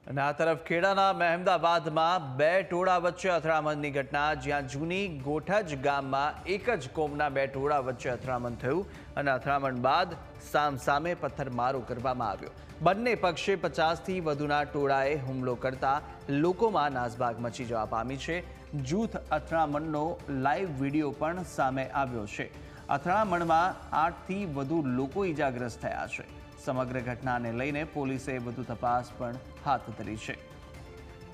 અને આ તરફ ખેડાના મહેમદાબાદમાં બે ટોળા વચ્ચે અથડામણની ઘટના, જ્યાં જૂની ગોઠજ ગામમાં એક જ કોમના બે ટોળા વચ્ચે અથડામણ થયું અને અથડામણ બાદ સામસામે પથ્થરમારો કરવામાં આવ્યો. બંને પક્ષે 50થી વધુના ટોળાએ હુમલો કરતા લોકોમાં નાસભાગ મચી જવા પામી છે. જૂથ અથડામણનો લાઈવ વિડીયો પણ સામે આવ્યો છે. અથડામણમાં 8થી વધુ લોકો ઈજાગ્રસ્ત થયા છે. સમગ્ર ઘટનાને લઈને પોલીસે વધુ તપાસ પણ હાથ ધરી છે.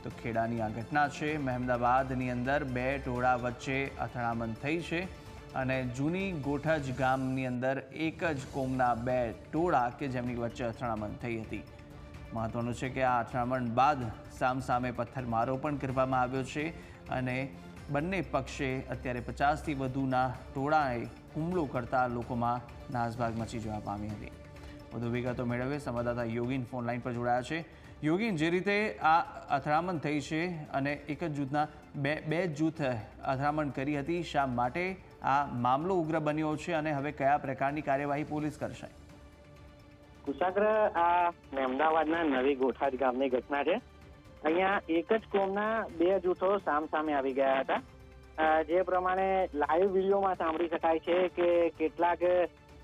તો ખેડાની આ ઘટના છે. મહેમદાબાદની અંદર બે ટોળા વચ્ચે અથડામણ થઈ છે અને જૂની ગોઠજ ગામની અંદર એક જ કોમના બે ટોળા કે જેમની વચ્ચે અથડામણ થઈ હતી. મહત્વનું છે કે આ અથડામણ બાદ સામસામે પથ્થરમારો પણ કરવામાં આવ્યો છે અને બંને પક્ષે અત્યારે 50થી વધુના ટોળાએ હુમલો કરતા લોકોમાં નાસભાગ મચી જવા પામી હતી. વધુ વિગતો મેળવે સંવાદદાતા યોગીન ફોન લાઈન પર જોડાયા છે. યોગીન, જે રીતે આ અથડામણ થઈ છે અને એક જ જૂથના બે જૂથ અથડામણ કરી હતી, શા માટે આ મામલો ઉગ્ર બન્યો છે અને હવે કયા પ્રકારની કાર્યવાહી પોલીસ કરશે? કુશાગ્ર, આ મહેમદાવાદના નવી ગોઠાજ ગામની ઘટના છે. અહીંયા એક જ કોમના બે જૂથો સામસામે આવી ગયા હતા. જે પ્રમાણે લાઈવ વિડીયોમાં સાંભળી શકાય છે કે કેટલાક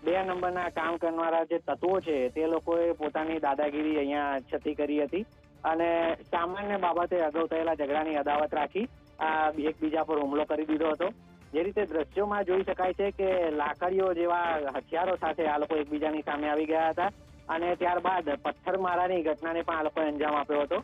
2 નંબરના કામ કરનારા જે તત્વો છે તે લોકોએ પોતાની દાદાગીરી અહીંયા છતી કરી હતી અને સામાન્ય બાબતે અગાઉ થયેલા ઝઘડાની અદાવત રાખી એકબીજા પર હુમલો કરી દીધો હતો. જે રીતે દ્રશ્યોમાં જોઈ શકાય છે કે લાકડીઓ જેવા હથિયારો સાથે આ લોકો એકબીજાની સામે આવી ગયા હતા અને ત્યારબાદ પથ્થરમારાની ઘટનાને પણ આ લોકોએ અંજામ આપ્યો હતો.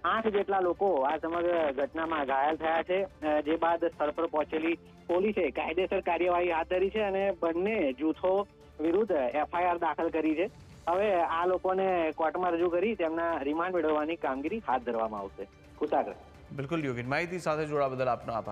8 જેટલા લોકો આ સમગ્ર ઘટનામાં ઘાયલ થયા છે. જે બાદ સ્થળ પર પહોંચેલી પોલીસે કાયદેસર કાર્યવાહી હાથ ધરી છે અને બંને જૂથો વિરુદ્ધ FIR દાખલ કરી છે. હવે આ લોકોને કોર્ટમાં રજૂ કરી તેમના રિમાન્ડ મેળવવાની કામગીરી હાથ ધરવામાં આવશે. કુશાગ્ર. બિલકુલ યોગીન, માહિતી સાથે જોડાવા બદલ આપનો આભાર.